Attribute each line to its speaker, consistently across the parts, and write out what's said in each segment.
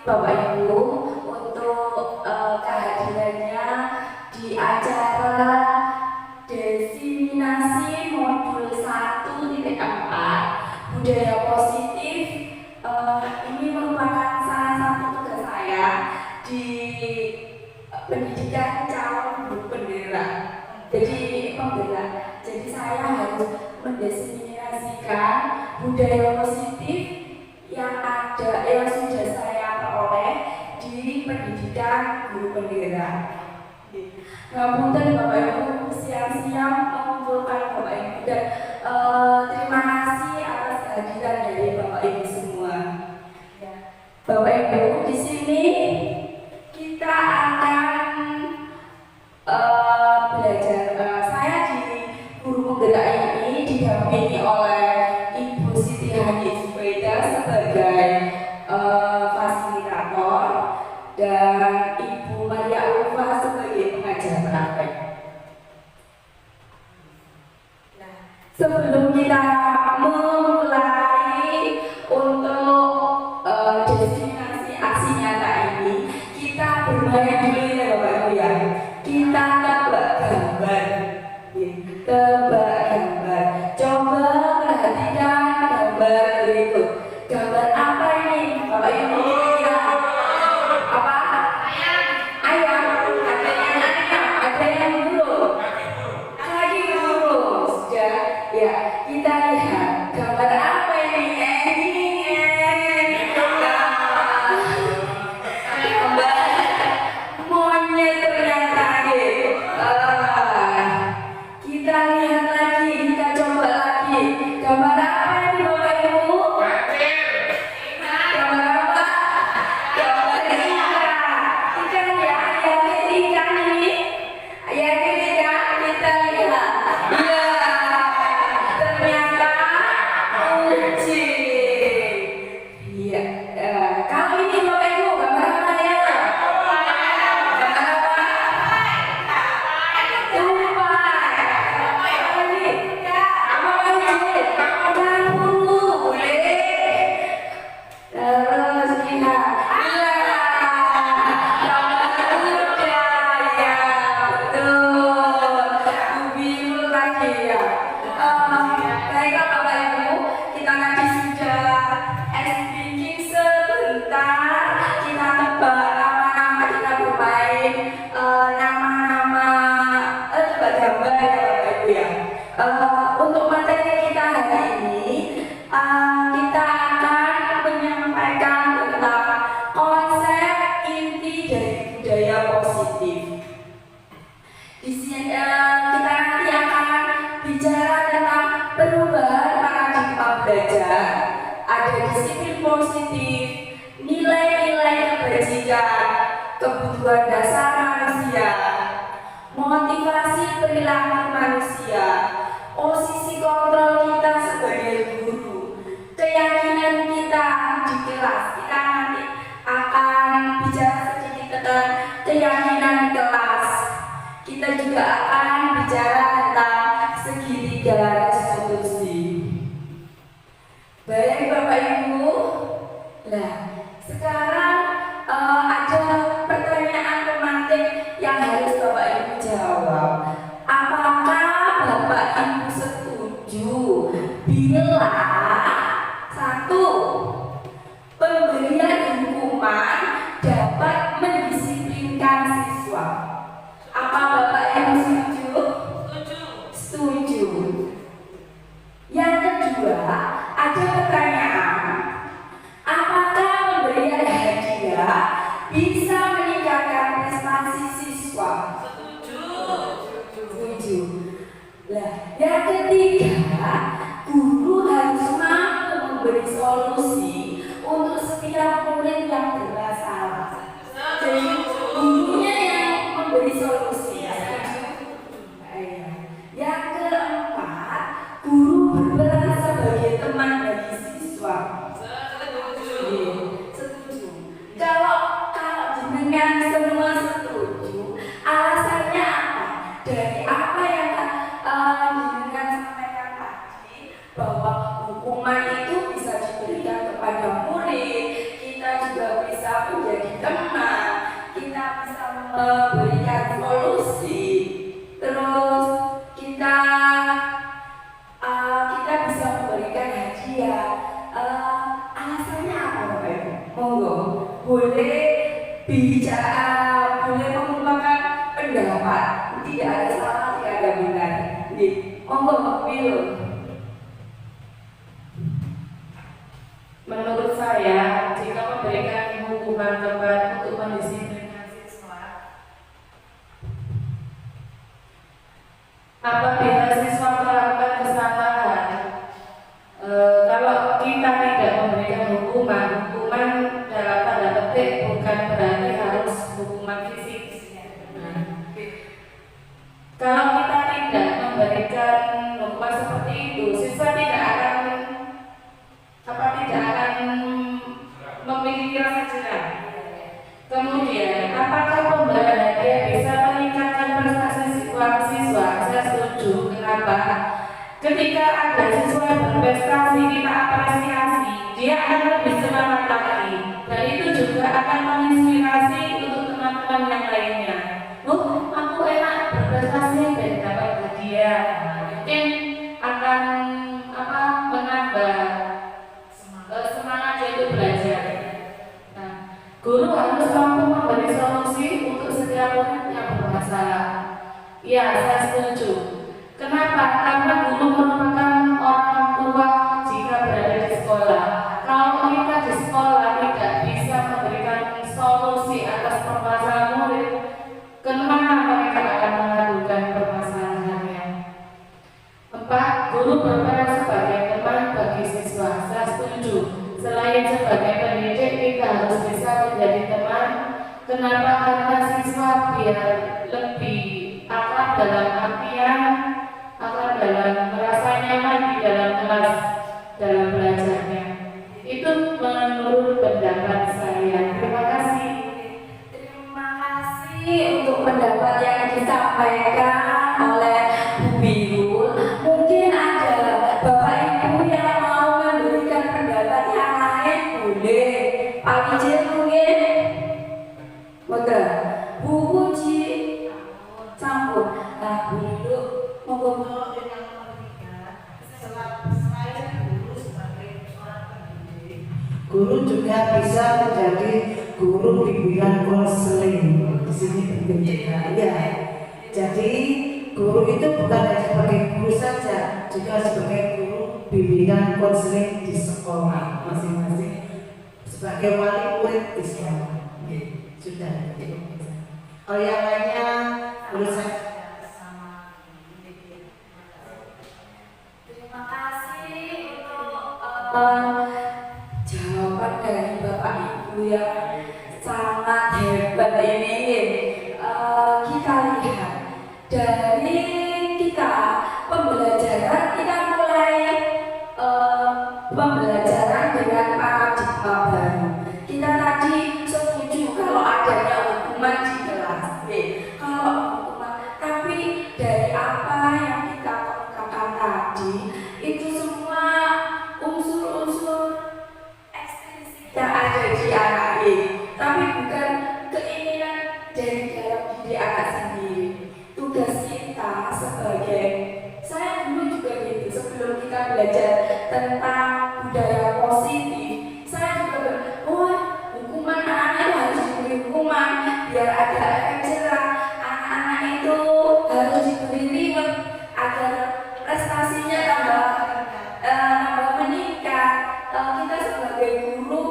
Speaker 1: Bapak Ibu untuk kehadirannya di acara diseminasi modul 1.4 budaya positif. Ini merupakan salah satu tugas saya di pendidikan calon guru bendera. Jadi pembela. Jadi saya harus mendiseminasikan budaya positif yang sudah saya peroleh di pendidikan guru bendera. Ngapunten Bapak Ibu, siang-siang mengumpulkan Bapak Ibu dan terima kasih atas kehadiran dari Bapak Ibu semua. Bapak Ibu, di sini kita akan belajar. Saya di guru penggerak ini didampingi oleh Ibu Siti Hadi Zubaida sebagai fasilitator dan Ibu Maria Ulfa sebagai pengajar praktek. Nah, sebelum kita memulai untuk destinasi aksi nyata ini, kita bermain dulu ya Bapak Ibu ya. Kita tebak gambar. Tebak gambar. Coba perhatikan gambar berikut. Gambar apa ini Bapak Ibu? Apa? Ayam. Ada yang burung. Lagi burung. Sudah ya, kita lihat gambar apa ini? Monyet ternyata gitu. Kita lihat lagi, kita coba lagi. Gambar apa ini Bapak Ibu? Gambar apa? Gambar ikan. Ikan ya, ayat ikan ini. Ayat ikan kita lihat. Ya, ternyata kucing. Iya. Kalau ini Bapak Ibu gambar apa ya? Gambar apa? Tupai. Apa ini? Apa wajib? Kanguru boleh. Terus lihat. Iya. Gambar kuda ya, betul. Kubiru lagi ya. Baiklah Bapak Ibu, kita nanti sudah speaking sebentar. Kita tebak nama-nama, kita bermain nama-nama tebak gambar ya Bapak Ibu ya. Untuk materi kita hari ini, kita akan menyampaikan tentang konsep inti dari budaya positif. Di sini kita nanti akan bicara tentang perubahan paradigma belajar, ada disiplin positif, nilai-nilai kebajikan, kebutuhan dasar manusia, motivasi perilaku manusia, posisi kontrol kita sebagai guru, keyakinan kita di kelas. Kita nanti akan bicara sedikit tentang keyakinan di kelas. Kita juga akan bicara tentang segitiga restitusi. Baik Bapak Ibu, nah sekarang ada pertanyaan pemantik yang harus Bapak Ibu jawab. Apakah Bapak Ibu setuju bila satu, pemberian hukuman dapat mendisiplinkan siswa? Apa Bapak Ibu setuju? Setuju. Yang kedua, ada pertanyaan, apakah pemberian hadiah bisa meningkatkan prestasi siswa? Setuju. Nah, yang ketiga, guru harus mampu memberi solusi untuk setiap murid yang bermasalah. Jadi gurunya yang memberi solusi. Yang keempat, guru berperan sebagai teman bagi siswa. Setuju. Kalau jenengan semua setuju, alasannya apa? Dari apa yang jenengan sampaikan tadi, bahwa hukuman itu bisa diberikan kepada murid, kita kita bisa memberikan hadiah. Alasannya apa Bapak Ibu? Monggo, boleh bicara, boleh mengungkapkan pendapat, tidak ada salah, tidak ada benar. Monggo, Bill.
Speaker 2: Menurut saya, jika memberikan hukuman tepat untuk mendisiplinkan siswa, apabila siswa melakukan kesalahan, kalau kita tidak memberikan hukuman dalam tanda petik bukan berarti harus hukuman fisik. Kalau kita tidak memberikan hukuman seperti itu, siswa tidak akan memiliki rasa jerah. Kemudian, apakah pemberian hadiah bisa meningkatkan prestasi siswa? Saya setuju. Kenapa? Ketika ada siswa yang berprestasi, kita apresiasi, dia akan lebih semangat lagi, dan itu juga akan menginspirasi untuk teman-teman yang lainnya. Aku enak berprestasi dan dapat hadiah. Mungkin akan menambah semangat untuk belajar. Guru harus mampu memberi solusi untuk setiap murid yang bermasalah. Ya, saya setuju. Kenapa? Karena guru merupakan orang tua jika berada di sekolah. Kalau kita di sekolah tidak bisa memberikan solusi atas permasalahan murid, kemana mereka akan mengadukan permasalahannya? 4. Guru berperan sebagai teman bagi siswa. Saya setuju. Selain sebagai pendidik, kita harus bisa menjadi teman. Kenapa? Karena siswa biar lebih akrab dalam artian merasa nyaman di dalam kelas, dalam belajarnya. Itu menurut pendapat saya. Terima kasih.
Speaker 1: Terima kasih untuk pendapat yang disampaikan oleh Bu Biul. Mungkin ada Bapak Ibu yang mau memberikan pendapat yang lain, boleh. Pak Wijil mungkin, betul. Bu Puji, campur. Bu Lulu, monggo.
Speaker 3: Guru juga bisa menjadi guru di bidang konseling. Di sini penting juga. Ya. Jadi guru itu bukan hanya sebagai guru saja, juga sebagai guru bimbingan konseling di sekolah masing-masing, sebagai wali murid di sekolah. Sudah. Kalau yang lainnya, menurut saya.
Speaker 1: Terima kasih untuk jawaban dari Bapak Ibu yang sangat hebat ini. Kita lihat dari pembelajaran, kita mulai pembelajaran dengan paradigma baru. Kita tadi setuju kalau adanya hukuman di kelas. Kalau hukuman, tapi dari apa yang kita katakan tadi, itu semua unsur-unsur ekstrinsi yang ada di anak ini, tapi bukan keinginan dari dalam diri anak sendiri. Tugas kita sebagai, saya dulu juga gitu, sebelum kita belajar tentang budaya positif, saya juga hukuman anak-anak itu harus diberi hukuman biar ada efek jerah. Anak-anak itu harus diberi reward agar prestasinya tambah meningkat. Kita sebagai guru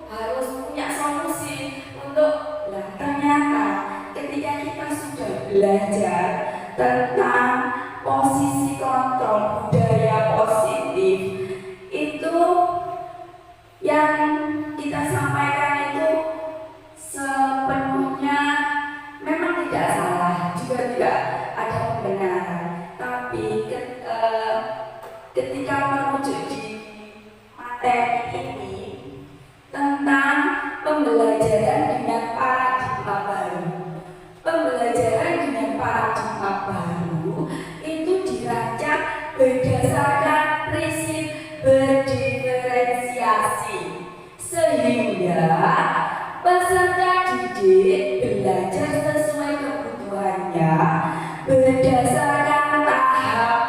Speaker 1: harus punya solusi untuk, ternyata ketika kita sudah belajar tentang posisi kontrol budaya positif, itu yang kita sampaikan itu sepenuhnya memang tidak salah, juga tidak ada pembenaran. Tapi ketika merujuk di materi ini tentang pembelajaran dengan paradigma baru, pembelajaran dengan paradigma baru itu dirancang berdasarkan prinsip berdiferensiasi, sehingga peserta didik belajar sesuai kebutuhannya berdasarkan tahap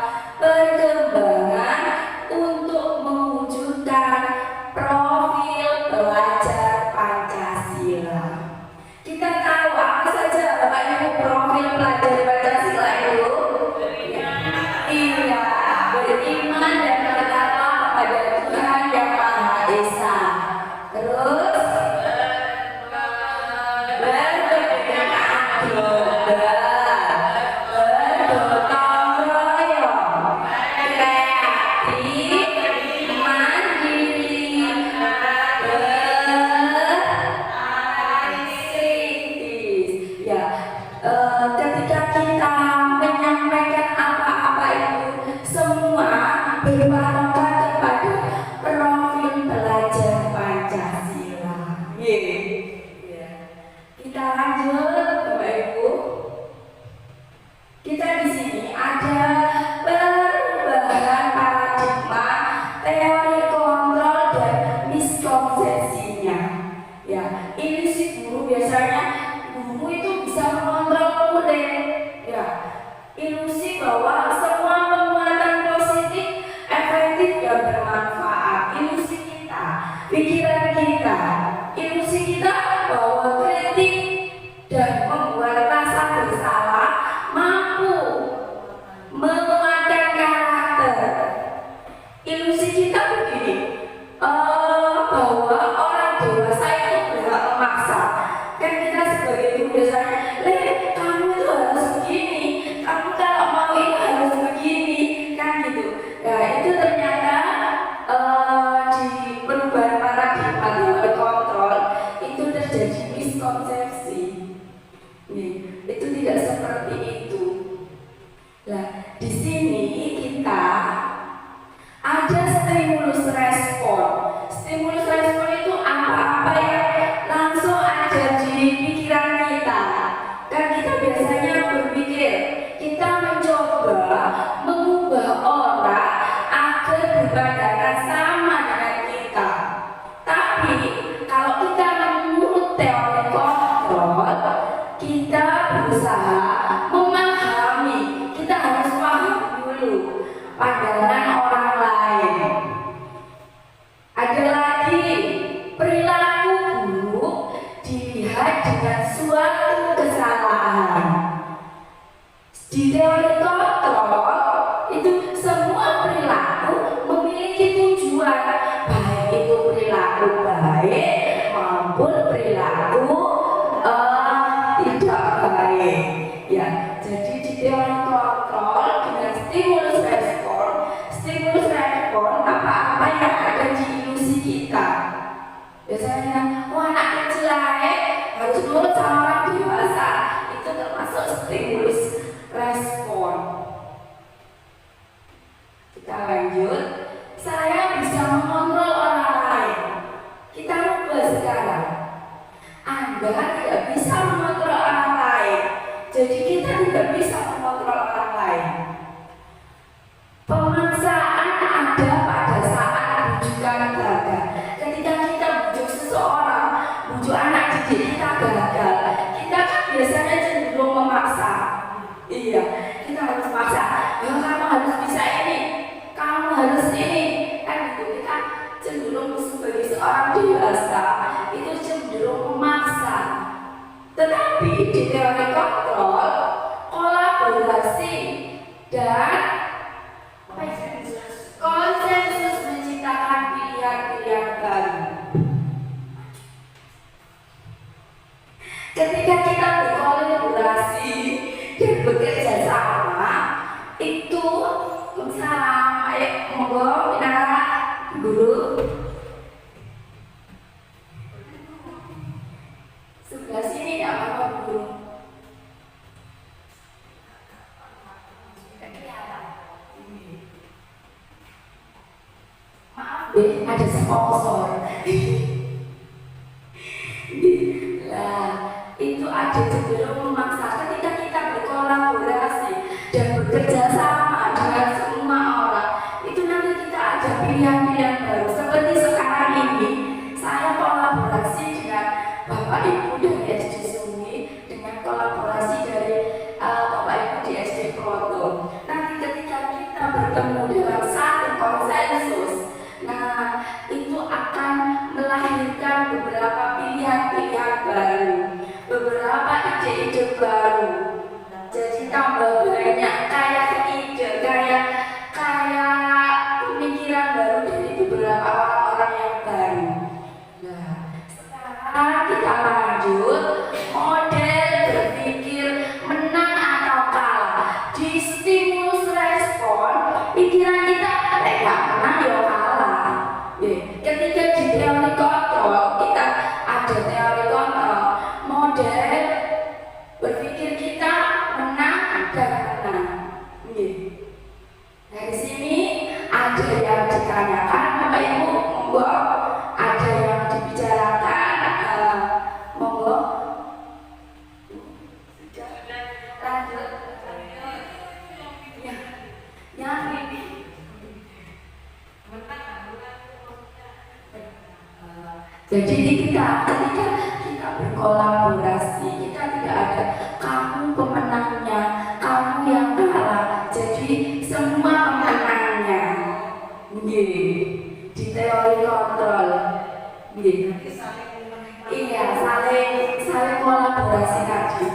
Speaker 1: Nah itu ternyata di perubahan paradigma teori kontrol itu terjadi miskonsepsi. Nih, itu tidak seperti itu. Nah, di sini kita ada stimulus respon. Stimulus respon itu apa-apa yang langsung ada di pikiran kita. Dan kita biasanya berpikir, kita mencoba mengubah orang agar berpandangan sama dengan kita. Tapi kalau kita menurut teori kontrol, kita berusaha memahami, kita harus paham dulu pandangan orang lain. Ada lagi, perilaku buruk dilihat dengan suatu kesalahan. Di teori kontrol itu semua perilaku memiliki tujuan, baik itu perilaku baik maupun perilaku tidak baik. Ya, jadi di teori kontrol dengan stimulus respon apa-apa yang ada di ilusi kita. Biasanya, wah anak kecil harus nurut sama orang dewasa, itu termasuk stimulus respon. Kita lanjut. Saya bisa mengontrol orang lain. Kita rubah sekarang. Anda tidak bisa mengontrol orang lain. Jadi kita tidak bisa mengontrol orang lain. Pemaksaan ada pada saat bujukan gagal. Ketika kita bujuk seseorang, bujuk anak didik kita gagal, kita kan biasanya cenderung memaksa. Iya, kita harus maksa. Ya, kamu harus bisa ini, kamu harus ini. Kan itu kita cenderung sebagai seorang dewasa itu cenderung memaksa. Tetapi di teori kontrol, kolaborasi dan konsensus menciptakan pilihan-pilihan baru. Ketika kita berkolaborasi dan bekerja sama, itu salam, monggo minara guru sebelah sini tidak apa-apa guru. Maaf deh, ada sponsor. Lah, itu ada cenderung memaksa. Ketika kita berkolaborasi dan bekerja sama dengan semua orang, itu nanti kita ada pilihan-pilihan baru. Seperti sekarang ini, saya kolaborasi dengan Bapak Ibu dari SD Sungi, dengan kolaborasi dari Bapak Ibu di SD Proto. Nanti ketika kita bertemu dalam satu konsensus, nah itu akan melahirkan beberapa pilihan-pilihan baru, beberapa ide-ide baru. Jadi tambah banyak kayak ide, kayak pemikiran baru dari beberapa orang-orang yang baru. Nah, sekarang kita lanjut model berpikir menang atau kalah. Di stimulus respon, pikiran kita nggak menang ya kalah. Ketika di teori kontrol, kita ada teori kontrol, model berpikir kita menang dan menang. Dari sini ada yang ditanyakan, Bapak Ibu, monggo. Ada yang dibicarakan, monggo. Lanjut. Ya, ini. Jadi ketika kita berkolaborasi, kita tidak ada kamu pemenangnya, kamu yang kalah. Jadi semua pemenangnya. Di teori kontrol. Iya, saling kolaborasi tadi.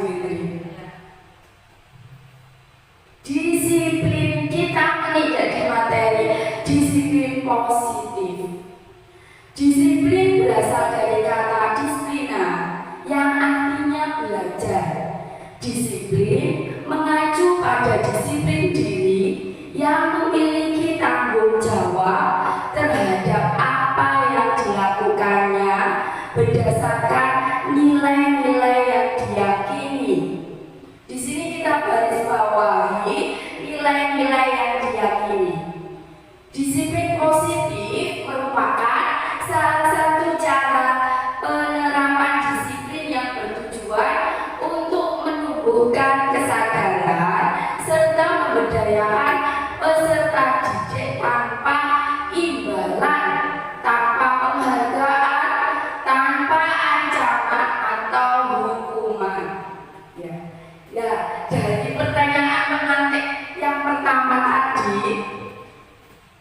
Speaker 1: Disiplin kita menjadi di materi, disiplin positif. Disiplin berasal dari kata disiplina yang artinya belajar. Disiplin mengacu pada disiplin diri yang memiliki tanggung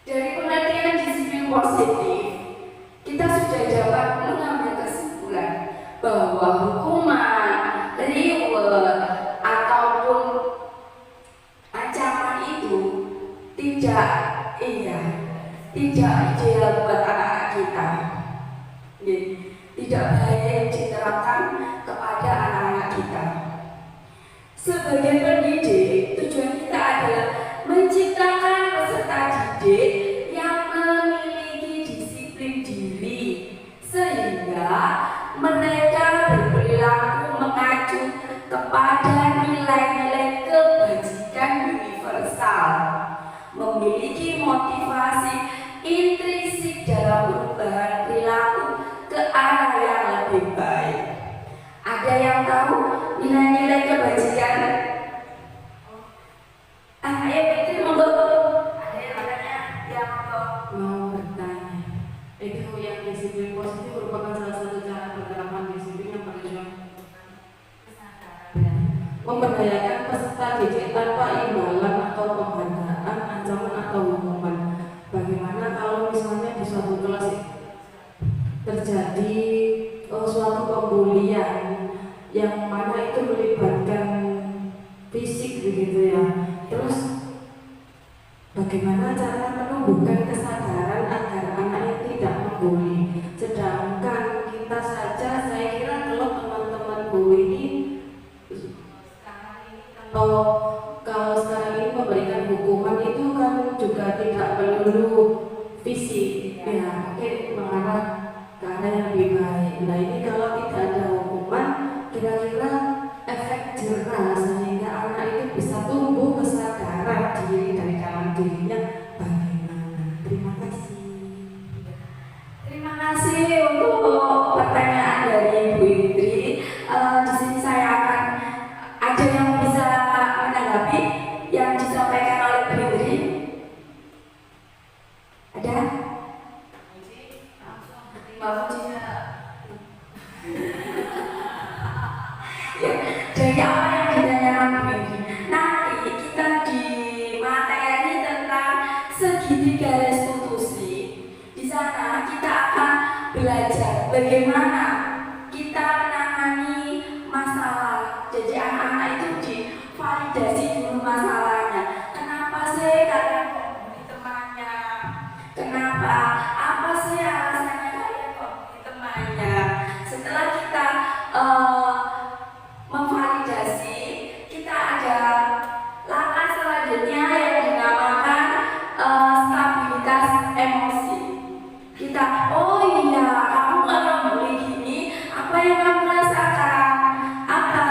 Speaker 1: dari pengertian disiplin positif, kita sudah dapat mengambil kesimpulan bahwa hukuman, reward, ataupun ancaman itu tidak ideal buat anak-anak kita. Tidak baik diterapkan kepada anak-anak kita. Sebagai pendidik, tujuan kita adalah menciptakan peserta didik yang memiliki disiplin diri, sehingga mereka berperilaku mengacu kepada nilai-nilai kebajikan universal, memiliki motivasi intrinsik dalam perubahan perilaku ke arah yang lebih baik. Ada yang tahu nilai-nilai kebajikan? Ayo Fitri, monggo. Ada yang katanya yang
Speaker 2: Mau bertanya, itu yang disiplin positif merupakan salah satu cara penerapan disiplin yang bertujuan memberdayakan peserta didik tanpa imbalan atau penghargaan, ancaman atau hukuman. Bagaimana kalau misalnya di suatu kelas terjadi suatu pembulian yang mana itu melibatkan fisik begitu ya, terus bagaimana cara menumbuhkan kesadaran agar anak yang tidak membuli? Sedangkan kita saja, saya kira kalau teman-teman bully ini kalau sekarang ini memberikan hukuman itu kan juga tidak perlu fisik, ya mungkin mengarah ke arah yang lebih baik. Nah ini kalau tidak ada hukuman, kira-kira efek jerah sehingga anak itu bisa tumbuh kesadaran diri dari dalam dirinya bagaimana? Terima kasih.
Speaker 1: Terima kasih untuk pertanyaan dari Bu Indri. Di sini saya akan ada yang bisa menanggapi yang disampaikan oleh Bu Indri. Ada? Mbak Fuji. Ya, dari apa yang ditanyakan Bu Indri? Nanti kita di materi tentang segitiga restitusi. Di sana kita akan belajar bagaimana kita menangani masalah. Jadi anak-anak itu divalidasi dulu masalahnya. Kenapa sih kalian membuli temannya? Kenapa? Apa sih alasannya kalian membuli temannya? Setelah kita memvalidasi, kita ada langkah selanjutnya yang dinamakan stabilitas emosi. Kita, oh iya, kamu kalau bully gini, apa yang kamu rasakan? Apa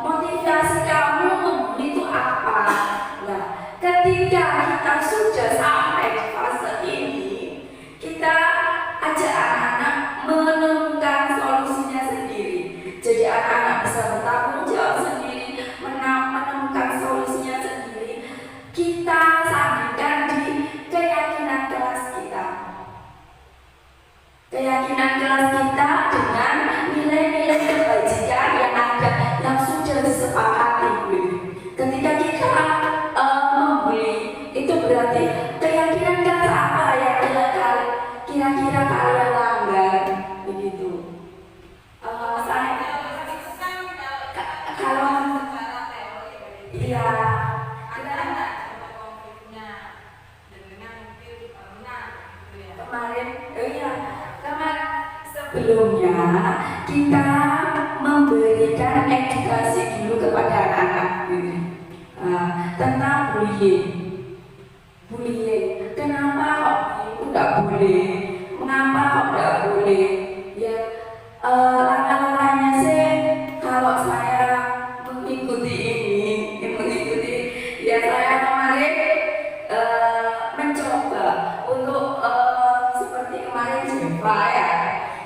Speaker 1: motivasi kamu membuli itu apa? Nah, ketika kita sudah sampai di fase ini, kita ajak anak-anak menemukan solusinya sendiri. Jadi anak-anak bisa bertanggung jawab sendiri, menemukan solusinya sendiri. Kita sandingkan di keyakinan kelas kita. Keyakinan kelas kita dengan nilai-nilai kebajikan yang ada, yang sudah disepakati. Ketika kita membuli, itu berarti keyakinan kelas apa yang kira-kira kalian langgar, begitu. Saya kalau iya, kemarin sebelumnya kita memberikan edukasi dulu kepada anak-anak tentang bullying. Kenapa kok itu nggak boleh? Mengapa kok nggak boleh? Ya langkah-langkahnya sih kalau saya mengikuti ya saya kemarin mencoba untuk seperti kemarin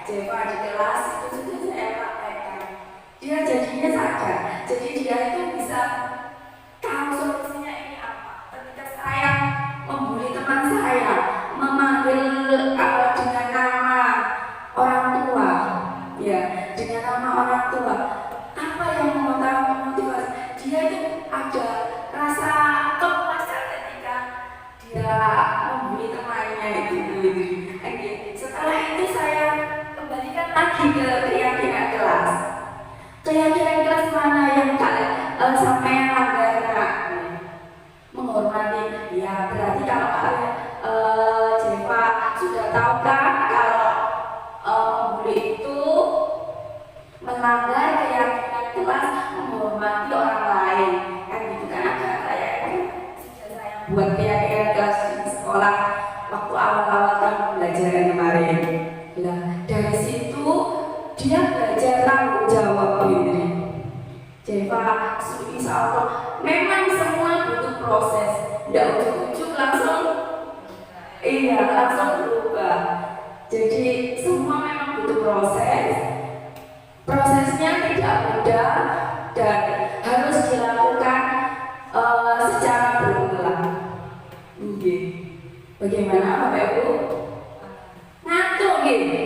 Speaker 1: Jeva di kelas itu sudah saya praktekkan. Dia jadinya sadar, jadi dia itu bisa tahu solusinya ini apa. Ketika saya membuli teman saya, memanggil dengan nama orang tua, ya Ya, berarti kalau kalian Jeva sudah tahu kan kalau membuli itu melanggar keyakinan kelas, menghormati orang lain, kan gitu kan, ada kayak sudah saya buat keyakinan kelas di sekolah waktu awal-awal tahun pembelajaran kemarin. Nah, dari situ dia belajar tanggung jawab diri. Jeva, insya Allah, memang semua butuh proses, tidak ujuk-ujuk langsung, langsung berubah. Jadi semua memang butuh proses. Prosesnya tidak mudah dan harus dilakukan secara berulang. Bagaimana Bapak Ibu? Ngantuk gitu?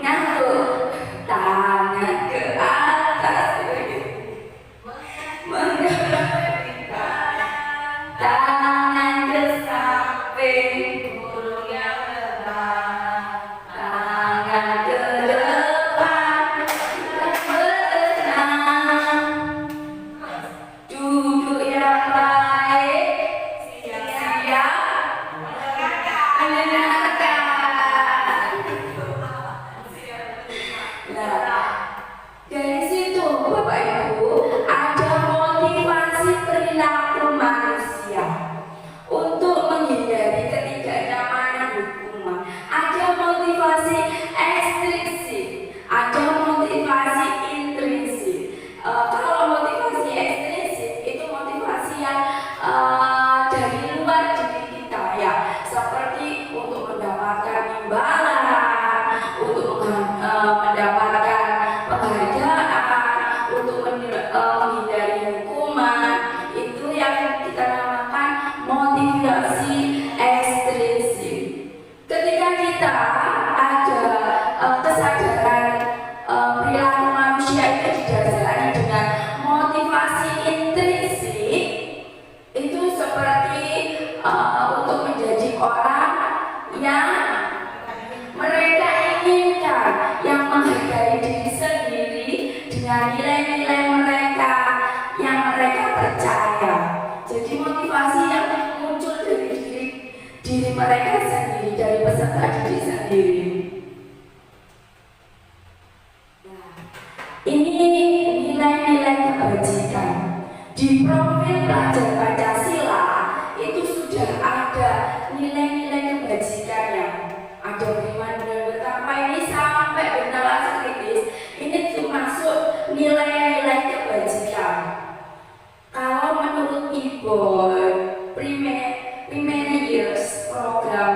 Speaker 1: Ngantuk. Tangan ke atas menggerakkan tangan ke samping, mulut yang tenang, tangan ke depan berenang, duduk yang baik, siap-siap mendengarkan. Nah, dari situ Bapak Ibu ada motivasi perilaku manusia untuk menghindari ketidaknyamanan hukuman. Ada motivasi ekstrinsik, ada motivasi intrinsik. Kalau motivasi ekstrinsik itu motivasi yang dari luar diri kita, ya, seperti untuk mendapatkan imbalan, untuk mendapatkan penghargaan, untuk menghindari hukuman. Itu yang kita namakan motivasi ekstrinsik. Ketika kita ada kesadaran perilaku manusia itu didasari dengan motivasi intrinsik, itu seperti untuk menjadi orang yang mereka inginkan, yang menghargai diri sendiri dengan nilai-nilai mereka yang mereka percaya. Jadi motivasi yang muncul dari diri mereka sendiri, dari peserta didik sendiri. Nah, ini nilai-nilai kebajikan. Di profil pelajar Pancasila itu sudah ada nilai-nilai kebajikannya. Ada beriman dan bertakwa, ini sampai bernalas kritis. Ini termasuk nilai-nilai kebajikan. Kalau menurut IBOY Primary Years Program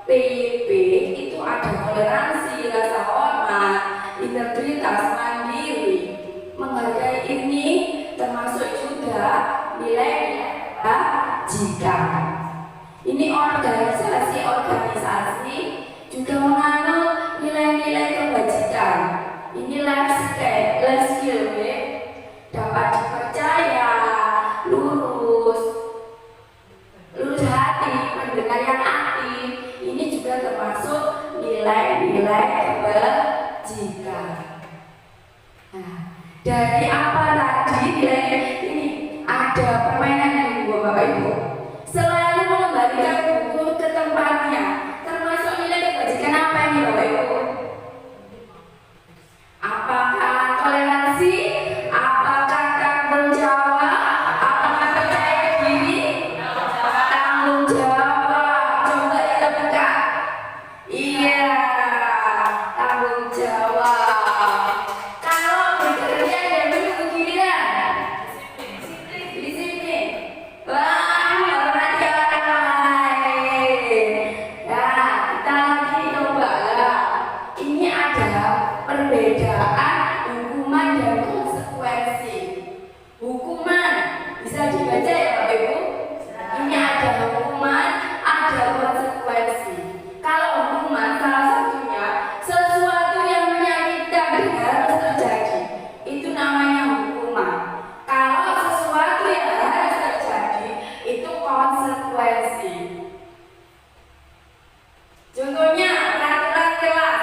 Speaker 1: PYP itu ada toleransi, rasa hormat, integritas, mandiri, menghargai. Ini termasuk juga nilai-nilai kebajikan. Ini organisasi juga menganut nilai-nilai kebajikan. Ini life skill, dapat dipercaya, lurus hati, pendengar yang aktif. Ini juga termasuk nilai-nilai kebajikan. Nah, dari apa tadi nilai ini? Ada permainan yang Bapak Ibu. Selalu mengembalikan buku ke tempatnya. Termasuk nilai kebajikan apa ini Bapak Ibu? Apakah toleransi? Apakah tanggung jawab? Apakah percaya diri? Tanggung jawab. Coba kita buka. Iya, tanggung jawab. Kalau bekerja dan menunggu giliran, disiplin. Wah, hormati orang lain. Nah, kita lagi coba lah. Ini ada perbedaan hukuman dan konsekuensi. Hukuman bisa dibaca ya Bapak Ibu. Ini ada hukuman, ada konsekuensi. Kalau hukuman salah satunya sesuatu yang menyakitkan dan harus terjadi, itu namanya hukuman. Kalau sesuatu yang harus terjadi, itu konsekuensi. Contohnya peraturan kelas.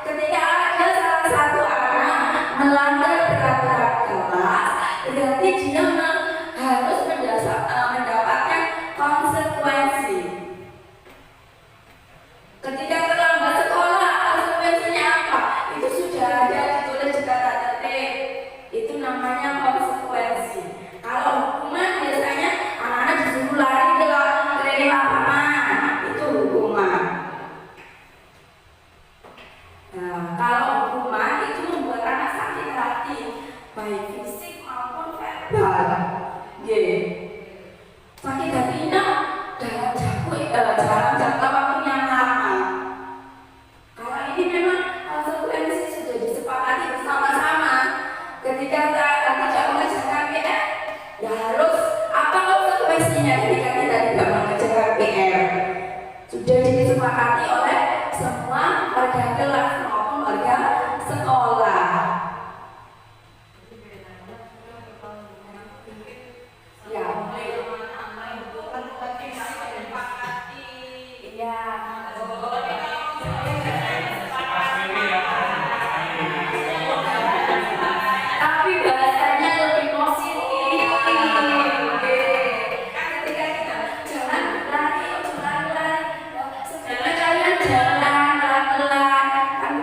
Speaker 1: Ketika ada salah satu anak melanggar peraturan kelas, berarti dia harus mendapatkan dalam jangka waktu yang lama. Karena ini memang konsekuensi sudah disepakati bersama-sama. Ketika tidak mengerjakan PR, ya harus apa konsekuensinya ketika kita tidak mengerjakan PR? Sudah disepakati oleh semua warga kelas maupun warga sekolah. Ya. Ya. Tapi bahasanya lebih positif. Ketika kita jangan lari, sebenarnya kalian jalan pelan-pelan, kan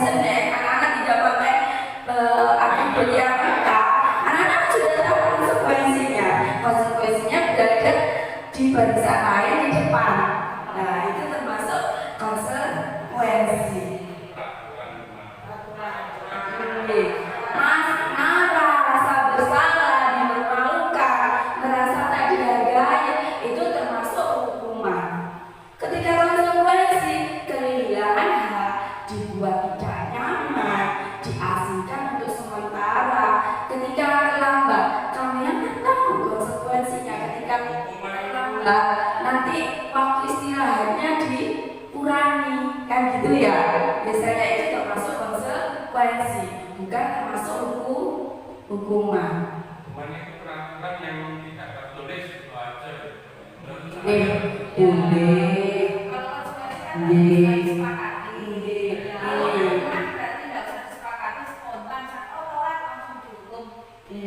Speaker 1: seneng, anak-anak tidak pakai atribut yang lengkap, anak-anak sudah tahu konsekuensinya. Konsekuensinya berada di barisan lain di depan. Nah, itu termasuk konsekuensi. Marah, rasa bersalah, dipermalukan, merasa tak dihargai, itu termasuk hukuman. Ketika konsekuensi, kehilangan hak, dibuat tidak nyaman, diasingkan untuk sementara. Ketika terlambat, kami yang tahu konsekuensinya. Ketika terlambat, nanti waktu istirahatnya dikurangi, kan gitu ya. Biasanya itu termasuk konsekuensi, bukan termasuk hukuman.
Speaker 4: Hukuman itu peraturan yang tidak tertulis itu aja.
Speaker 3: Boleh.
Speaker 2: Kalau konsekuensi kan
Speaker 3: Iya.
Speaker 2: harus disepakati. Kalau hukuman berarti nggak usah disepakati, spontan. Oh, telat langsung dihukum. Itu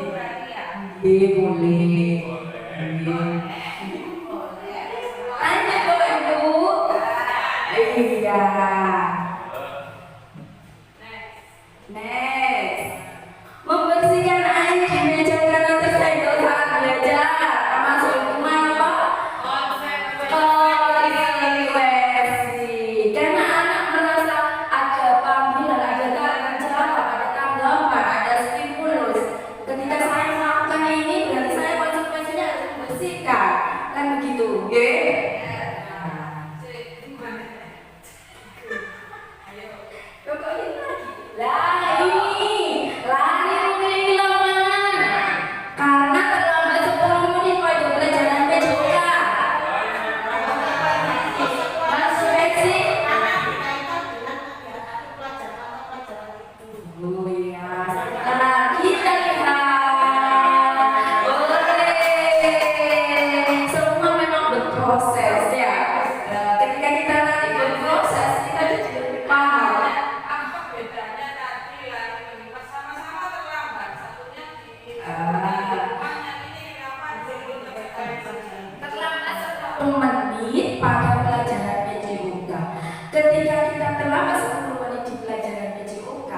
Speaker 2: berarti ya.
Speaker 3: Boleh.
Speaker 1: Lanjut Bapak Ibu. Iya. Next. Membersihkan air di meja karena tersenggol saat belajar. Termasuk hukuman apa? Konsekuensi. Karena anak merasa ada panggilan, ada tanggung jawab, ada tanggapan, ada stimulus. Ketika saya melakukan ini, berarti saya konsekuensinya harus membersihkan. Kan begitu, oke? Lari mengelilingi lapangan karena terlambat 10 menit pada pelajaran PJK. Masuk seksi. Oh iya, sekarang kita lihat. Boleh. Semua memang berproses ya. Ketika kita nanti berproses, kita jadi lebih paham.
Speaker 2: Apa bedanya tadi lari menimpa sama-sama terlambat, satunya di yang ini kenapa belum
Speaker 1: Terlambat 10 menit pada pelajaran PJOK. Ketika kita terlambat 10 menit di pelajaran PJOK,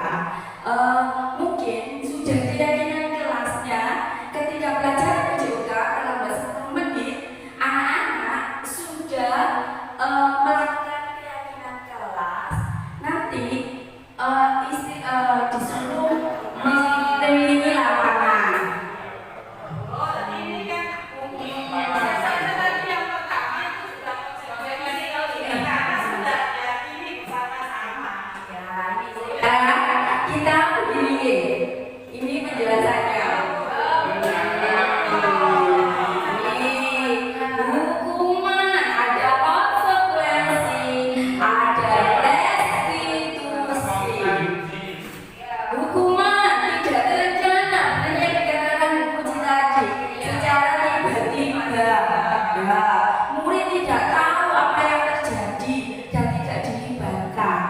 Speaker 1: mungkin sudah keyakinan kelasnya ketika pelajaran PJOK terlambat 10 menit, anak-anak sudah melakukan keyakinan kelas. Nanti disuruh mengelilingi lapangan.
Speaker 2: Oh, ini kan biasanya tadi yang pertama itu sudah konsekuensi karena sudah diyakini bersama-sama.
Speaker 1: Kita begini, ini penjelasannya. Hukuman ada konsekuensi, ada restitusi. Hukuman tidak terencana, hanya dikatakan Puji tadi secara tiba-tiba. Ya, murid tidak tahu apa yang terjadi dan tidak dilibatkan.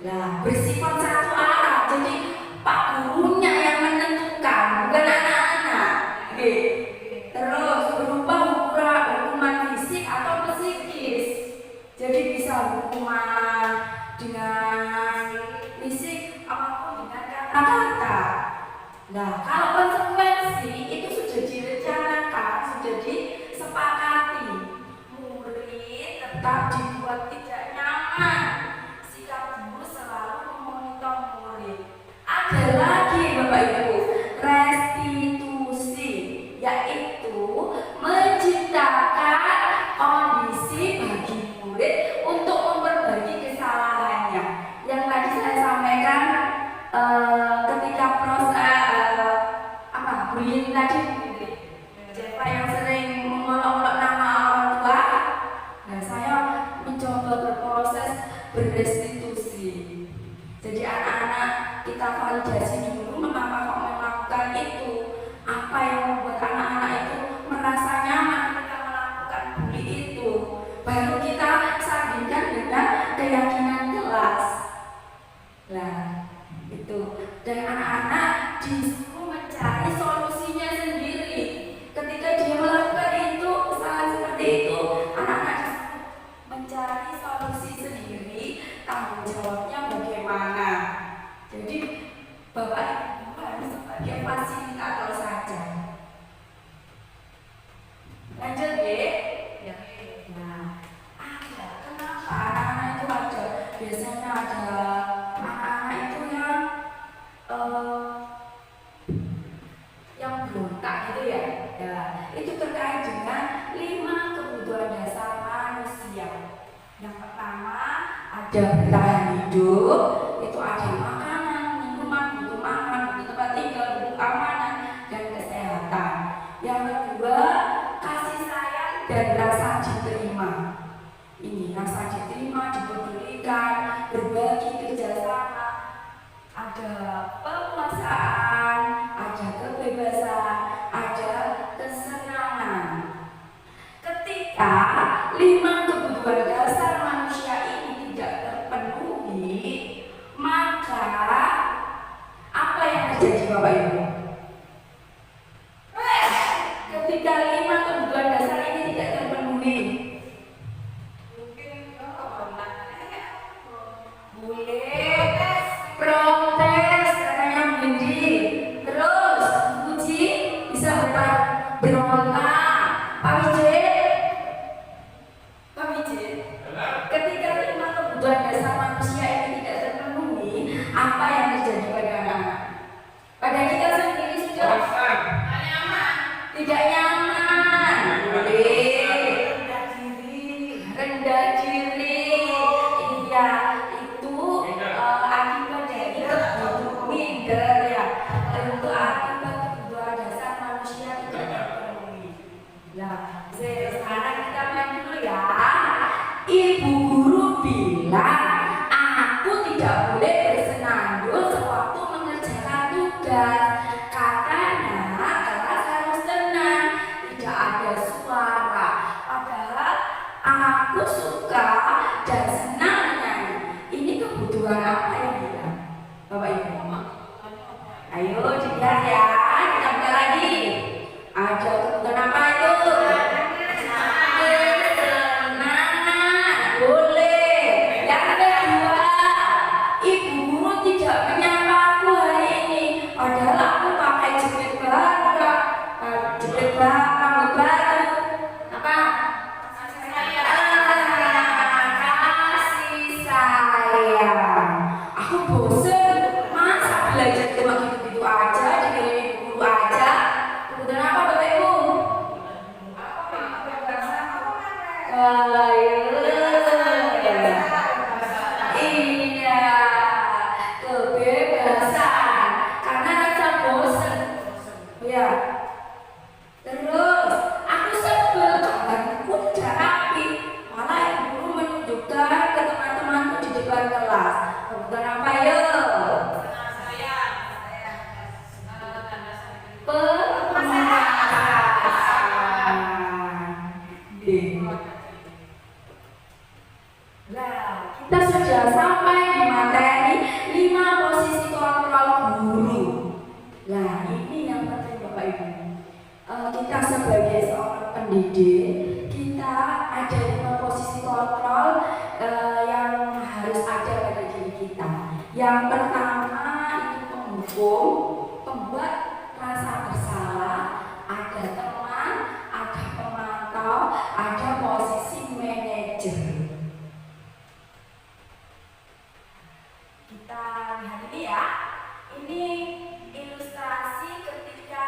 Speaker 1: Nah, bersifat satu arah, jadi Pak gurunya yang menentukan, bukan anak-anak. Oke. Terus berubah hukuman fisik atau psikis. Jadi bisa hukuman dengan fisik apapun dengan kata-kata. Nah, kalau konsekuensi itu sudah direncanakan, sudah disepakati. Murid tetap dibuat tidak nyaman. Sikap guru selalu memonitor murid. Ada lagi Bapak Ibu, restitusi, yaitu menciptakan kondisi bagi murid untuk memperbaiki kesalahannya. Yang tadi saya sampaikan ketika proses bullying tadi, siapa yang sering mengolok-olok nama orang tua. Nah, saya mencoba berproses berestitusi. Jadi anak-anak kita validasi dulu mengapa kok melakukan itu, apa yang membuat anak-anak itu merasa nyaman ketika melakukan bully itu. Baru kita sandingkan dengan keyakinan kelas. Nah, itu. Dan anak-anak disuruh mencari solusinya sendiri. Ketika dia melakukan itu, kesalahan seperti itu, anak-anak disuruh mencari solusi sendiri biasanya ada anak-anak itu yang berontak gitu ya. Ya, itu terkait dengan 5 kebutuhan dasar manusia. Yang pertama ada bertahan hidup, itu ada makanan, minuman, butuh makan, butuh tempat tinggal, butuh keamanan dan kesehatan. Yang kedua kasih sayang dan rasa diterima. Ini rasa diterima, dipedulikan, berbagi, kerjasama, ada penguasaan, ada kebebasan, ada kesenangan. Ketika 5 kebutuhan dasar manusia ini tidak terpenuhi, maka apa yang terjadi Bapak Ibu? Ketika 5 kebutuhan dasar ini tidak terpenuhi, boleh protes katanya Budi, terus Puji bisa berontak. Pak Wijit, ketika 5 kebutuhan dasar manusia ini tidak terpenuhi, apa yang terjadi pada anak-anak? Pada kita sendiri sudah tidak nyaman, rendah diri, iya itu akibat dari kebutuhan minder ya, itu akibat kebutuhan dasar manusia tidak terpenuhi. Nah, sekarang kita main dulu ya. Ibu guru bilang aku tidak boleh bersenandung sewaktu mengerjakan tugas. Katanya kelas harus tenang, tidak ada suara. Padahal aku suka dan senang menyanyi. Ini kebutuhan apa yang bilang Bapak Ibu? Ayo dilihat ya, kita buka lagi. Ada kebutuhan apa itu? Kesenangan, boleh. Yang kedua, ibu guru tidak menyapa aku hari ini. Padahal aku pakai jepit baru, rambut baru. Apa? Kasih sayang. Aku bosen, masa belajar cuma gitu-gitu aja, dikelilingi guru aja. Kemudian apa Bapak Ibu? Iya, kebebasan. Karena rasa bosen. Ya. Terus aku sebel kamarku tidak rapi. Malah ibu guru menunjukkan ke teman-temanku di depan kelas. Kemudian apa ya? Nah, kita sudah sampai di materi 5 posisi kontrol guru. Nah, ini yang penting Bapak Ibu. Kita sebagai seorang pendidik, kita ada 5 posisi kontrol yang harus ada pada diri kita. Yang pertama itu penghukum, pembuat rasa bersalah, ada teman, ada pemantau, ada posisi manajer. Kita lihat ini ya. Ini ilustrasi ketika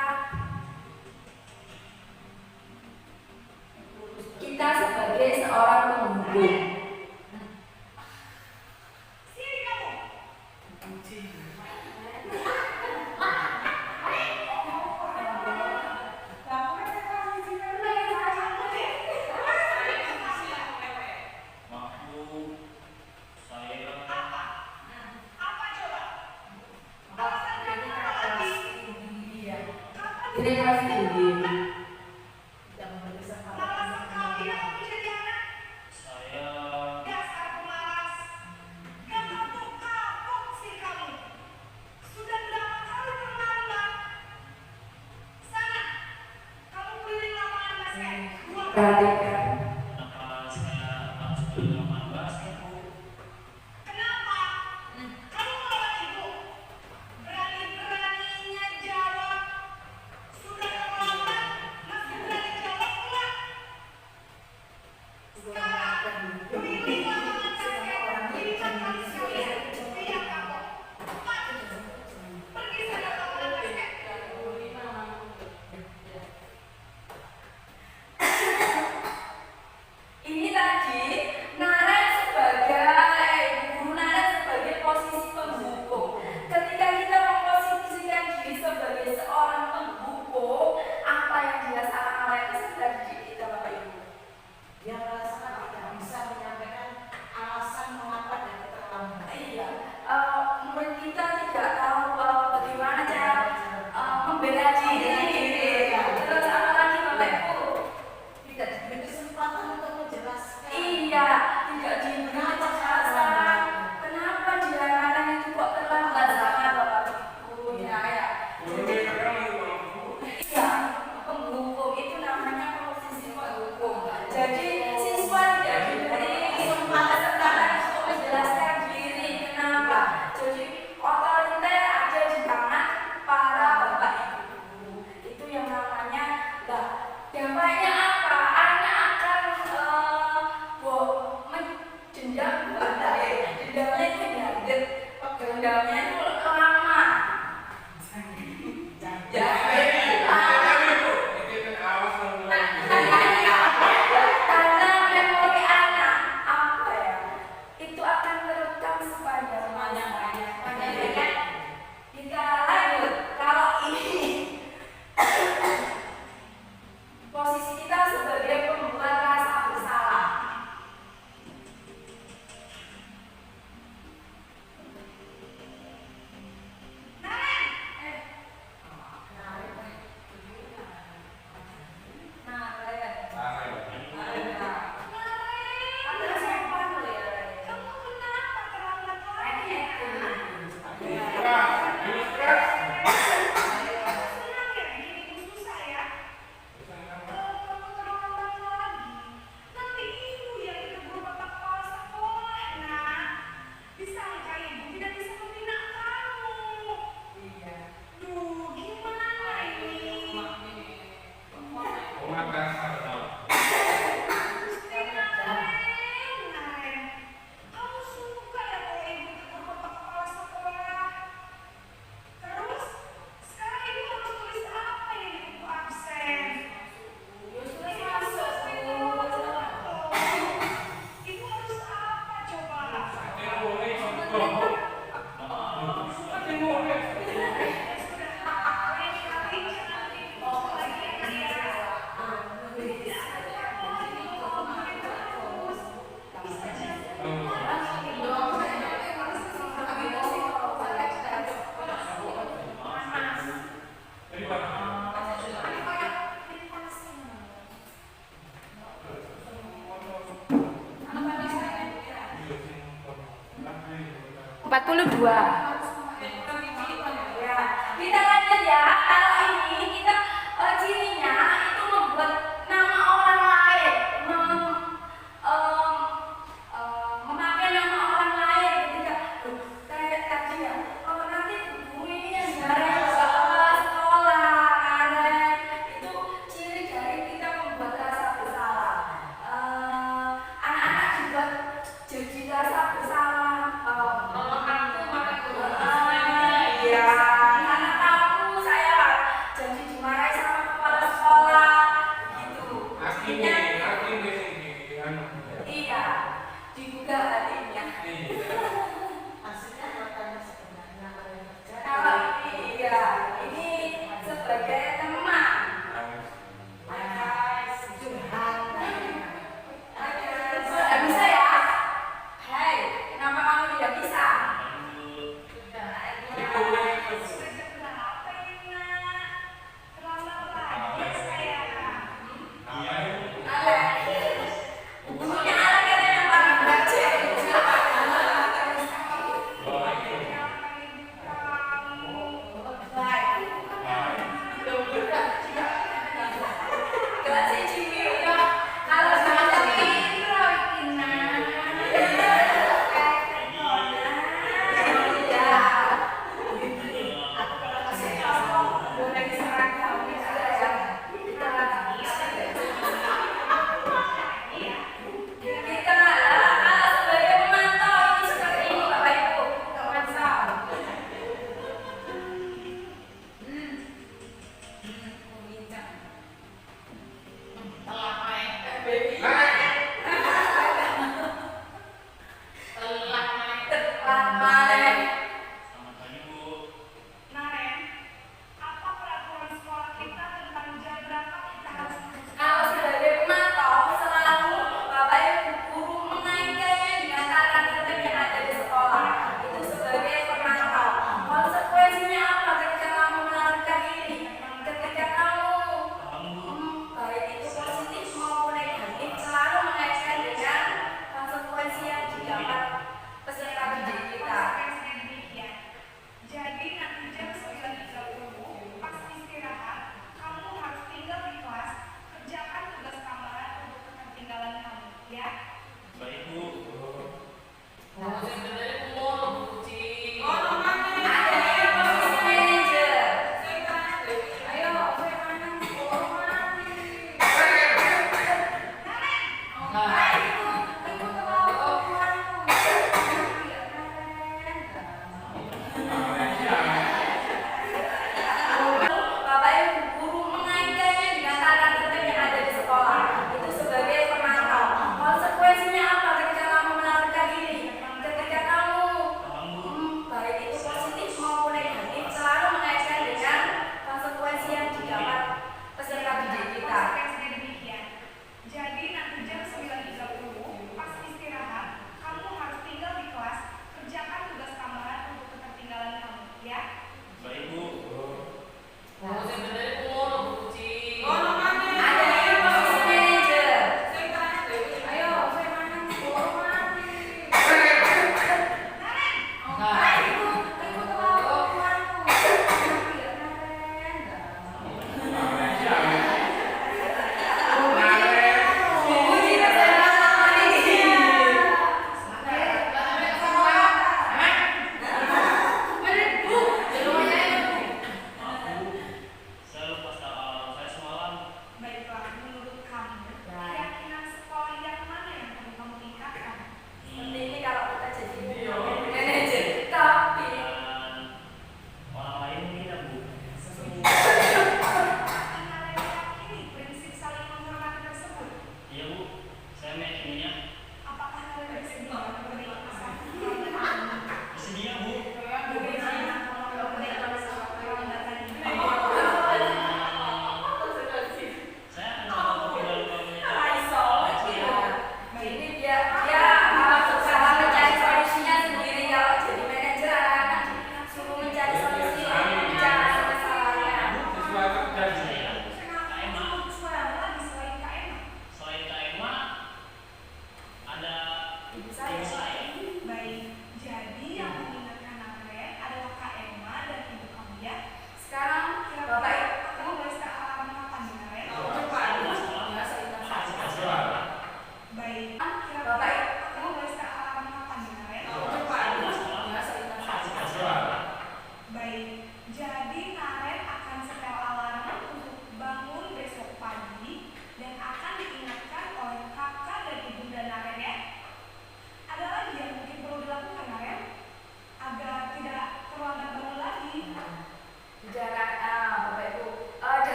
Speaker 1: kita sebagai seorang penghukum. Ini kelas tinggi. Perhatikan. dendamnya itu lama. Karena memori anak apa ya, itu akan merekam sepanjang masa. Kita lanjut, kalau ini posisi kita sebagai pembuat rasa bersalah. Kita lanjut ya. Kalau ini kita cirinya itu membuat nama orang lain, memakai nama orang lain ketika kayak tadi ya. Oh nanti bu ini yang jarang sekolah, karena itu ciri dari kita membuat rasa bersalah. Anak-anak juga jadi rasa bersalah. Iya, karena tahu saya jadi dimarahi sama kepala sekolah gitu. Iya, dibuka hatinya. Kalau ini, iya, ini sebagai teman. Bisa ya? Hai, kenapa kamu tidak bisa?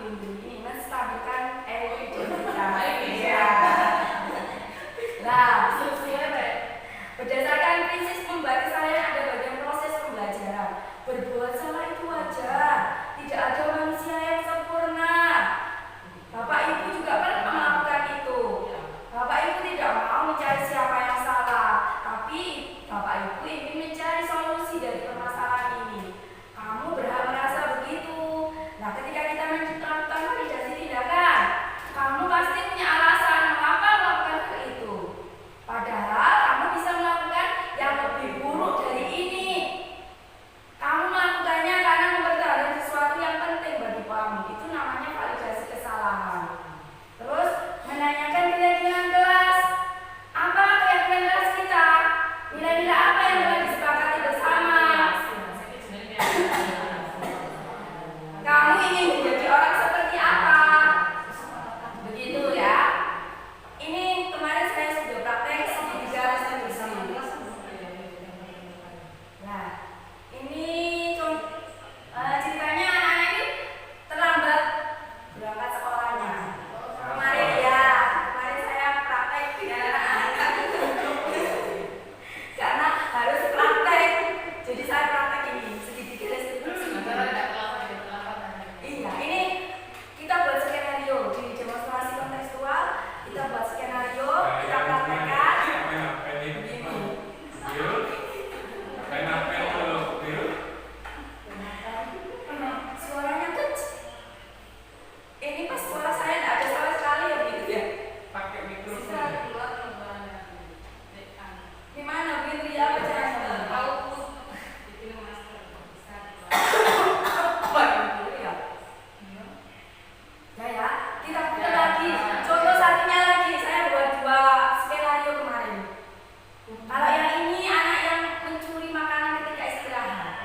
Speaker 1: minggu ini menstabilkan kita. Iya. Nah, berdasarkan prinsip membuat kesalahan ada bagian proses pembelajaran. Berbuat salah itu wajar. Tidak ada manusia yang sempurna. Bapak Ibu juga pernah melakukan itu. Bapak Ibu tidak mau mencari siapa yang salah, tapi Bapak Ibu ingin mencari solusi dari permasalahan ini. Kamu berhak merasa begitu. Nah, ketika kita melakukan validasi tindakan, kamu pasti punya alasan mengapa melakukan hal itu. Padahal kamu bisa melakukan yang lebih buruk dari ini. Kamu melakukannya karena mempertahankan sesuatu yang penting bagi kamu. Itu namanya validasi kesalahan. Terus menanyakan keyakinan kelas. Apa keyakinan kelas kita? Nilai-nilai apa yang telah disepakati bersama? Kamu ingin menjadi orang seperti apa? Begitu ya. Ini kemarin saya sudah praktek segitiga restitusi. Nah, ini ceritanya anak-anak ini terlambat berangkat sekolahnya. Kemarin saya praktek dengan anak-anak karena harus praktek. Jadi saya praktek ini segitiga restitusi. Iya, ini kita buat skenario di demonstrasi kontekstual. Kita buat skenario, kita praktekkan. Begini. Suaranya kecil. Ini pas suara saya tidak ada sama sekali ya begitu ya.
Speaker 4: Pakai mikrofon.
Speaker 1: Di mana begitu ya caranya? Ya, kita putar lagi. Contoh satunya lagi, saya buat 2 skenario kemarin. Kalau yang ini anak yang mencuri makanan ketika istirahat.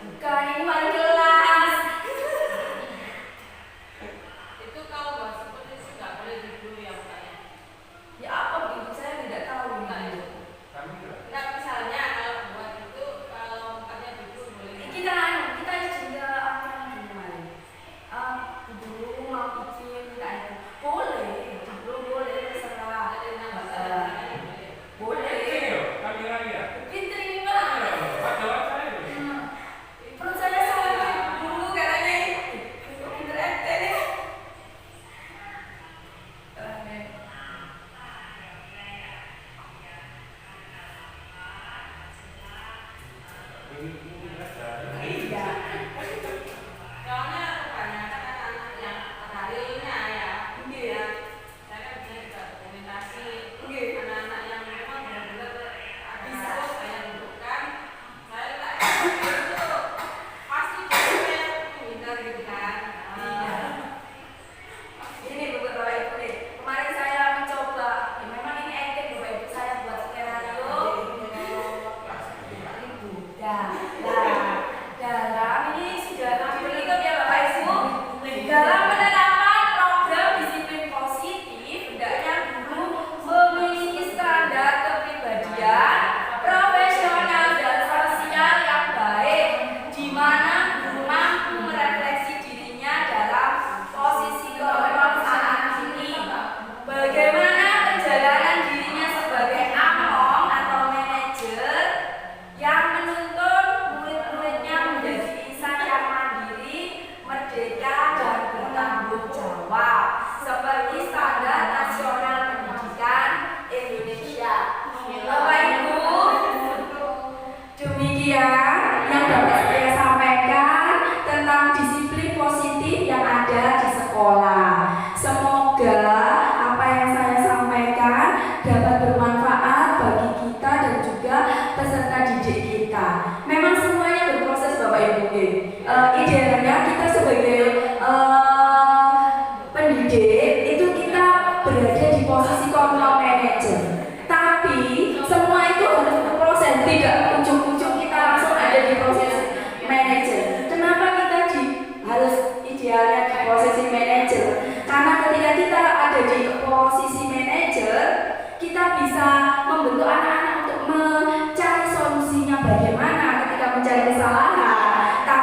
Speaker 1: Bukan, ini wali kelas.
Speaker 2: Itu kalau bahas seperti itu nggak boleh dibully ya Pak ya?
Speaker 1: Ya apa begitu, saya tidak tahu.
Speaker 2: Nah misalnya kalau buat itu kalau mukanya dulu boleh.
Speaker 1: Kita juga apa yang kemarin? Dulu mau izin minta itu boleh, dulu boleh terserah. Boleh. Pinter ini Pak. Perut saya salah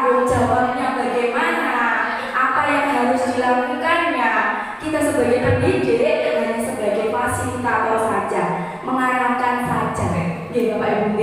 Speaker 1: tanggung jawabnya bagaimana, apa yang harus dilakukannya. Kita sebagai pendidik hanya sebagai fasilitator saja, mengarahkan saja. Bapak Ibu.